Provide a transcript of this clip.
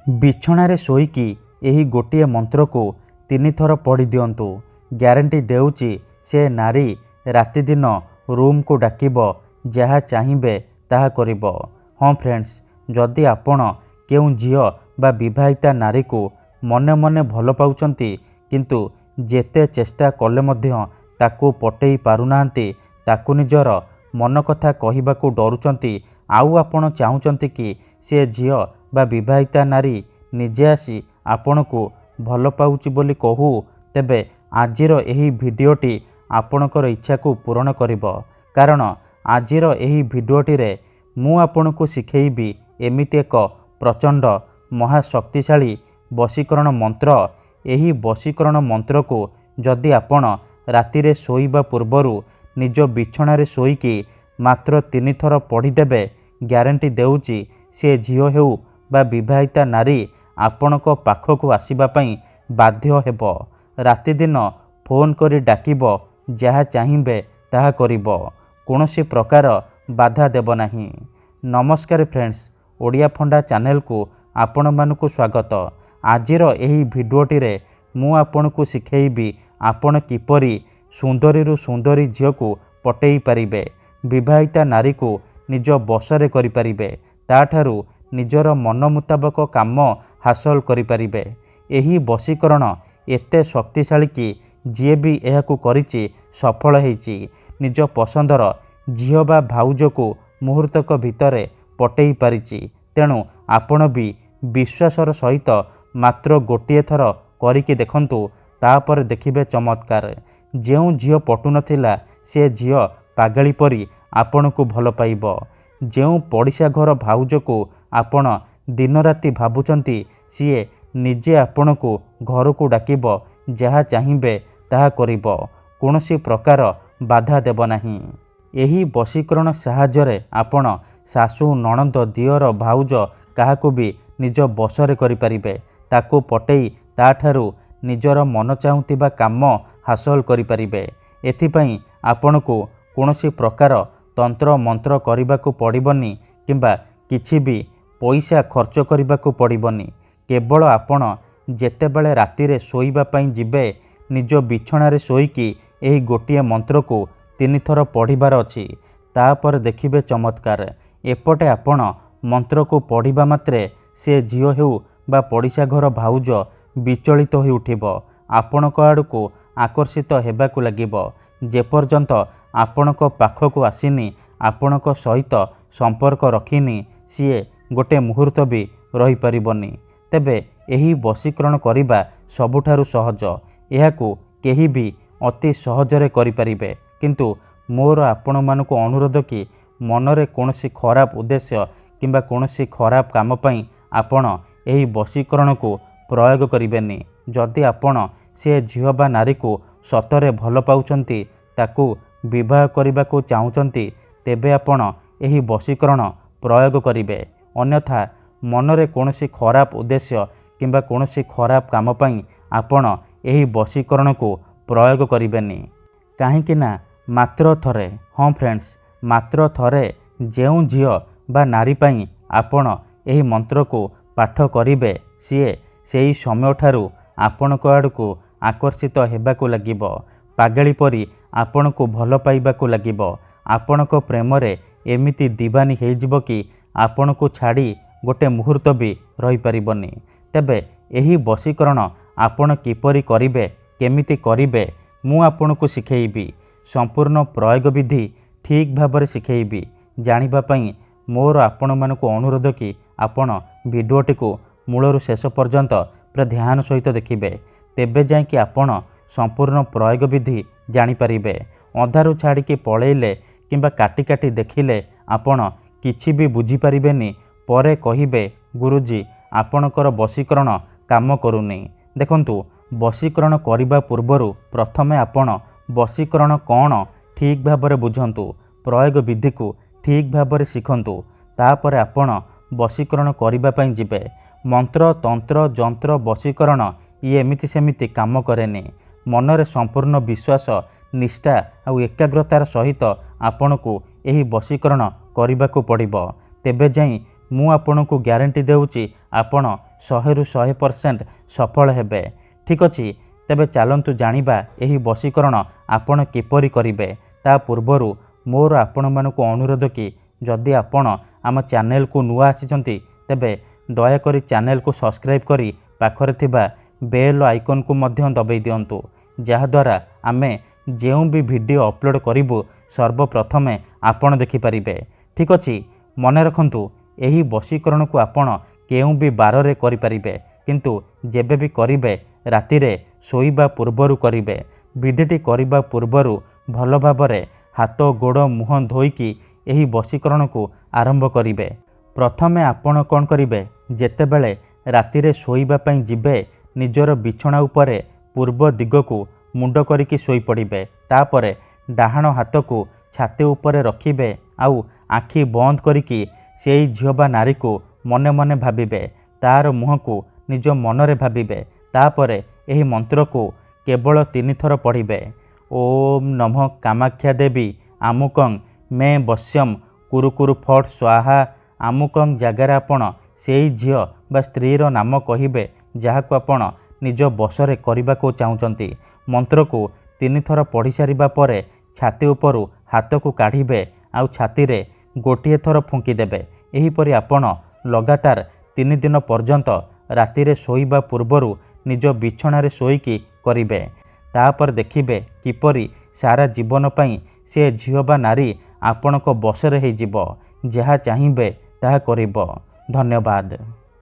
ବିଛଣାରେ ଶୋଇକି ଏହି ଗୋଟିଏ ମନ୍ତ୍ରକୁ 3 ଥର ପଢ଼ି ଦିଅନ୍ତୁ। ଗ୍ୟାରେଣ୍ଟି ଦେଉଛି ସେ ନାରୀ ରାତିଦିନ ରୁମ୍କୁ ଡାକିବ, ଯାହା ଚାହିଁବେ ତାହା କରିବ। ହଁ ଫ୍ରେଣ୍ଡସ୍, ଯଦି ଆପଣ କେଉଁ ଝିଅ ବା ବିବାହିତା ନାରୀକୁ ମନେ ମନେ ଭଲ ପାଉଛନ୍ତି କିନ୍ତୁ ଯେତେ ଚେଷ୍ଟା କଲେ ମଧ୍ୟ ତାକୁ ପଟେଇ ପାରୁନାହାନ୍ତି, ତାକୁ ନିଜର ମନ କଥା କହିବାକୁ ଡରୁଛନ୍ତି, ଆଉ ଆପଣ ଚାହୁଁଛନ୍ତି କି ସେ ଝିଅ ବା ବିବାହିତା ନାରୀ ନିଜେ ଆସି ଆପଣଙ୍କୁ ଭଲ ପାଉଛି ବୋଲି କହୁ, ତେବେ ଆଜିର ଏହି ଭିଡ଼ିଓଟି ଆପଣଙ୍କର ଇଚ୍ଛାକୁ ପୂରଣ କରିବ। କାରଣ ଆଜିର ଏହି ଭିଡ଼ିଓଟିରେ ମୁଁ ଆପଣଙ୍କୁ ଶିଖେଇବି ଏମିତି ଏକ ପ୍ରଚଣ୍ଡ ମହାଶକ୍ତିଶାଳୀ ବଶୀକରଣ ମନ୍ତ୍ର। ଏହି ବଶୀକରଣ ମନ୍ତ୍ରକୁ ଯଦି ଆପଣ ରାତିରେ ଶୋଇବା ପୂର୍ବରୁ ନିଜ ବିଛଣାରେ ଶୋଇକି ମାତ୍ର 3 ଥର ପଢ଼ିଦେବେ, ଗ୍ୟାରେଣ୍ଟି ଦେଉଛି ସେ ଝିଅ ହେଉ ବା ବିବାହିତା ନାରୀ ଆପଣଙ୍କ ପାଖକୁ ଆସିବା ପାଇଁ ବାଧ୍ୟ ହେବ। ରାତିଦିନ ଫୋନ୍ କରି ଡାକିବ, ଯାହା ଚାହିଁବେ ତାହା କରିବ, କୌଣସି ପ୍ରକାର ବାଧା ଦେବ ନାହିଁ। ନମସ୍କାର ଫ୍ରେଣ୍ଡସ୍, ଓଡ଼ିଆ ଫଣ୍ଡା ଚ୍ୟାନେଲକୁ ଆପଣମାନଙ୍କୁ ସ୍ୱାଗତ। ଆଜିର ଏହି ଭିଡ଼ିଓଟିରେ ମୁଁ ଆପଣଙ୍କୁ ଶିଖେଇବି ଆପଣ କିପରି ସୁନ୍ଦରୀରୁ ସୁନ୍ଦରୀ ଝିଅକୁ ପଟେଇ ପାରିବେ, ବିବାହିତା ନାରୀକୁ ନିଜ ବଶରେ କରିପାରିବେ, ତାଠାରୁ ନିଜର ମନ ମୁତାବକ କାମ ହାସଲ କରିପାରିବେ। ଏହି ବଶୀକରଣ ଏତେ ଶକ୍ତିଶାଳୀ କି ଯିଏ ବି ଏହାକୁ କରିଛି ସଫଳ ହେଇଛି। ନିଜ ପସନ୍ଦର ଝିଅ ବା ଭାଉଜକୁ ମୁହୂର୍ତ୍ତକ ଭିତରେ ପଟେଇ ପାରିଛି। ତେଣୁ ଆପଣ ବି ବିଶ୍ୱାସର ସହିତ ମାତ୍ର ଗୋଟିଏ ଥର କରିକି ଦେଖନ୍ତୁ, ତାପରେ ଦେଖିବେ ଚମତ୍କାର। ଯେଉଁ ଝିଅ ପଟୁନଥିଲା ସେ ଝିଅ ପାଗଳି ପରି ଆପଣଙ୍କୁ ଭଲ ପାଇବ। ଯେଉଁ ପଡ଼ିଶା ଘର ଭାଉଜକୁ ଆପଣ ଦିନରାତି ଭାବୁଛନ୍ତି, ସିଏ ନିଜେ ଆପଣଙ୍କୁ ଘରକୁ ଡାକିବ, ଯାହା ଚାହିଁବେ ତାହା କରିବ, କୌଣସି ପ୍ରକାର ବାଧା ଦେବ ନାହିଁ। ଏହି ବଶୀକରଣ ସାହାଯ୍ୟରେ ଆପଣ ଶାଶୁ, ନଣନ୍ଦ, ଦିଅର, ଭାଉଜ କାହାକୁ ବି ନିଜ ବଶରେ କରିପାରିବେ। ତାକୁ ପଟେଇ ତାଠାରୁ ନିଜର ମନ ଚାହୁଁଥିବା କାମ ହାସଲ କରିପାରିବେ। ଏଥିପାଇଁ ଆପଣଙ୍କୁ କୌଣସି ପ୍ରକାର ତନ୍ତ୍ର ମନ୍ତ୍ର କରିବାକୁ ପଡ଼ିବନି କିମ୍ବା କିଛି ବି ପଇସା ଖର୍ଚ୍ଚ କରିବାକୁ ପଡ଼ିବନି। କେବଳ ଆପଣ ଯେତେବେଳେ ରାତିରେ ଶୋଇବା ପାଇଁ ଯିବେ, ନିଜ ବିଛଣାରେ ଶୋଇକି ଏହି ଗୋଟିଏ ମନ୍ତ୍ରକୁ 3 ଥର ପଢ଼ିବାର ଅଛି। ତାପରେ ଦେଖିବେ ଚମତ୍କାର। ଏପଟେ ଆପଣ ମନ୍ତ୍ରକୁ ପଢ଼ିବା ମାତ୍ରେ ସେ ଝିଅ ହେଉ ବା ପଡ଼ିଶା ଘର ଭାଉଜ ବିଚଳିତ ହୋଇ ଉଠିବ, ଆପଣଙ୍କ ଆଡ଼କୁ ଆକର୍ଷିତ ହେବାକୁ ଲାଗିବ। ଯେପର୍ଯ୍ୟନ୍ତ ଆପଣଙ୍କ ପାଖକୁ ଆସିନି, ଆପଣଙ୍କ ସହିତ ସମ୍ପର୍କ ରଖିନି, ସିଏ ଗୋଟେ ମୁହୂର୍ତ୍ତ ବି ରହିପାରିବନି। ତେବେ ଏହି ବଶୀକରଣ କରିବା ସବୁଠାରୁ ସହଜ। ଏହାକୁ କେହି ବି ଅତି ସହଜରେ କରିପାରିବେ। କିନ୍ତୁ ମୋର ଆପଣମାନଙ୍କୁ ଅନୁରୋଧ କି ମନରେ କୌଣସି ଖରାପ ଉଦ୍ଦେଶ୍ୟ କିମ୍ବା କୌଣସି ଖରାପ କାମ ପାଇଁ ଆପଣ ଏହି ବଶୀକରଣକୁ ପ୍ରୟୋଗ କରିବେନି। ଯଦି ଆପଣ ସେ ଝିଅ ବା ନାରୀକୁ ସତରେ ଭଲ ପାଉଛନ୍ତି, ତାକୁ ବିବାହ କରିବାକୁ ଚାହୁଁଛନ୍ତି, ତେବେ ଆପଣ ଏହି ବଶୀକରଣ ପ୍ରୟୋଗ କରିବେ। ଅନ୍ୟଥା ମନରେ କୌଣସି ଖରାପ ଉଦ୍ଦେଶ୍ୟ କିମ୍ବା କୌଣସି ଖରାପ କାମ ପାଇଁ ଆପଣ ଏହି ବଶୀକରଣକୁ ପ୍ରୟୋଗ କରିବେନି। କାହିଁକି ନା ମାତ୍ର ଥରେ, ହଁ ଫ୍ରେଣ୍ଡସ୍, ମାତ୍ର ଥରେ ଯେଉଁ ଝିଅ ବା ନାରୀ ପାଇଁ ଆପଣ ଏହି ମନ୍ତ୍ରକୁ ପାଠ କରିବେ, ସିଏ ସେହି ସମୟଠାରୁ ଆପଣଙ୍କ ଆଡ଼କୁ ଆକର୍ଷିତ ହେବାକୁ ଲାଗିବ, ପାଗଳି ପରି ଆପଣଙ୍କୁ ଭଲ ପାଇବାକୁ ଲାଗିବ। ଆପଣଙ୍କ ପ୍ରେମରେ ଏମିତି ଦିବାନୀ ହେଇଯିବ କି ଆପଣଙ୍କୁ ଛାଡ଼ି ଗୋଟେ ମୁହୂର୍ତ୍ତ ବି ରହିପାରିବନି। ତେବେ ଏହି ବଶୀକରଣ ଆପଣ କିପରି କରିବେ, କେମିତି କରିବେ, ମୁଁ ଆପଣଙ୍କୁ ଶିଖେଇବି। ସମ୍ପୂର୍ଣ୍ଣ ପ୍ରୟୋଗ ବିଧି ଠିକ୍ ଭାବରେ ଶିଖେଇବି। ଜାଣିବା ପାଇଁ ମୋର ଆପଣମାନଙ୍କୁ ଅନୁରୋଧ କି ଆପଣ ଭିଡ଼ିଓଟିକୁ ମୂଳରୁ ଶେଷ ପର୍ଯ୍ୟନ୍ତ ପୁରା ଧ୍ୟାନ ସହିତ ଦେଖିବେ। ତେବେ ଯାଇକି ଆପଣ ସମ୍ପୂର୍ଣ୍ଣ ପ୍ରୟୋଗ ବିଧି ଜାଣିପାରିବେ। ଅଧାରୁ ଛାଡ଼ିକି ପଳେଇଲେ କିମ୍ବା କାଟି କାଟି ଦେଖିଲେ ଆପଣ କିଛି ବି ବୁଝିପାରିବେନି। ପରେ କହିବେ, ଗୁରୁଜୀ ଆପଣଙ୍କର ବଶୀକରଣ କାମ କରୁନି। ଦେଖନ୍ତୁ, ବଶୀକରଣ କରିବା ପୂର୍ବରୁ ପ୍ରଥମେ ଆପଣ ବଶୀକରଣ କ'ଣ ଠିକ୍ ଭାବରେ ବୁଝନ୍ତୁ, ପ୍ରୟୋଗ ବିଧିକୁ ଠିକ୍ ଭାବରେ ଶିଖନ୍ତୁ। ତାପରେ ଆପଣ ବଶୀକରଣ କରିବା ପାଇଁ ଯିବେ। ମନ୍ତ୍ର, ତନ୍ତ୍ର, ଯନ୍ତ୍ର, ବଶୀକରଣ ଇଏ ଏମିତି ସେମିତି କାମ କରେନି। ମନରେ ସମ୍ପୂର୍ଣ୍ଣ ବିଶ୍ୱାସ, ନିଷ୍ଠା ଆଉ ଏକାଗ୍ରତାର ସହିତ ଆପଣଙ୍କୁ ଏହି ବଶୀକରଣ କରିବାକୁ ପଡ଼ିବ। ତେବେ ଯାଇ ମୁଁ ଆପଣଙ୍କୁ ଗ୍ୟାରେଣ୍ଟି ଦେଉଛି ଆପଣ 100ରୁ 100% ସଫଳ ହେବେ। ଠିକ୍ ଅଛି, ତେବେ ଚାଲନ୍ତୁ ଜାଣିବା ଏହି ବଶୀକରଣ ଆପଣ କିପରି କରିବେ। ତା ପୂର୍ବରୁ ମୋର ଆପଣମାନଙ୍କୁ ଅନୁରୋଧ କି ଯଦି ଆପଣ ଆମ ଚ୍ୟାନେଲକୁ ନୂଆ ଆସିଛନ୍ତି ତେବେ ଦୟାକରି ଚ୍ୟାନେଲକୁ ସବସ୍କ୍ରାଇବ୍ କରି ପାଖରେ ଥିବା ବେଲ୍ ଆଇକନ୍କୁ ମଧ୍ୟ ଦବାଇ ଦିଅନ୍ତୁ, ଯାହାଦ୍ୱାରା ଆମେ ଯେଉଁ ବି ଭିଡ଼ିଓ ଅପଲୋଡ଼ କରିବୁ ସର୍ବପ୍ରଥମେ ଆପଣ ଦେଖିପାରିବେ। ଠିକ୍ ଅଛି, ମନେ ରଖନ୍ତୁ ଏହି ବଶୀକରଣକୁ ଆପଣ କେଉଁ ବି ବାରରେ କରିପାରିବେ, କିନ୍ତୁ ଯେବେ ବି କରିବେ ରାତିରେ ଶୋଇବା ପୂର୍ବରୁ କରିବେ। ବିଧିଟି କରିବା ପୂର୍ବରୁ ଭଲ ଭାବରେ ହାତ ଗୋଡ଼ ମୁହଁ ଧୋଇକି ଏହି ବଶୀକରଣକୁ ଆରମ୍ଭ କରିବେ। ପ୍ରଥମେ ଆପଣ କ'ଣ କରିବେ, ଯେତେବେଳେ ରାତିରେ ଶୋଇବା ପାଇଁ ଯିବେ ନିଜର ବିଛଣା ଉପରେ ପୂର୍ବ ଦିଗକୁ ମୁଣ୍ଡ କରିକି ଶୋଇପଡ଼ିବେ। ତାପରେ ଡାହାଣ ହାତକୁ ଛାତି ଉପରେ ରଖିବେ ଆଉ ଆଖି ବନ୍ଦ କରିକି ସେଇ ଝିଅ ବା ନାରୀକୁ ମନେ ମନେ ଭାବିବେ। ତାର ମୁହଁକୁ ନିଜ ମନରେ ଭାବିବେ। ତାପରେ ଏହି ମନ୍ତ୍ରକୁ କେବଳ 3 ଥର ପଢ଼ିବେ। ଓମ୍ ନମଃ କାମାକ୍ଷା ଦେବୀ ଆମୁକଂ ମେ ବଶ୍ୟମ୍ କୁରୁକୁରୁ ଫଟ୍ ସ୍ୱାହା। ଆମୁକଂ ଜାଗାରେ ଆପଣ ସେଇ ଝିଅ ବା ସ୍ତ୍ରୀର ନାମ କହିବେ ଯାହାକୁ ଆପଣ ନିଜ ବଶରେ କରିବାକୁ ଚାହୁଁଛନ୍ତି। ମନ୍ତ୍ରକୁ 3 ଥର ପଢ଼ି ସାରିବା ପରେ ଛାତି ଉପରୁ ହାତକୁ କାଢ଼ିବେ ଆଉ ଛାତିରେ ଗୋଟିଏ ଥର ଫୁଙ୍କିଦେବେ। ଏହିପରି ଆପଣ ଲଗାତାର 3 ଦିନ ପର୍ଯ୍ୟନ୍ତ ରାତିରେ ଶୋଇବା ପୂର୍ବରୁ ନିଜ ବିଛଣାରେ ଶୋଇକି କରିବେ। ତାପରେ ଦେଖିବେ କିପରି ସାରା ଜୀବନ ପାଇଁ ସେ ଝିଅ ବା ନାରୀ ଆପଣଙ୍କ ବଶରେ ହେଇଯିବ। ଯାହା ଚାହିଁବେ ତାହା କରିବ। ଧନ୍ୟବାଦ।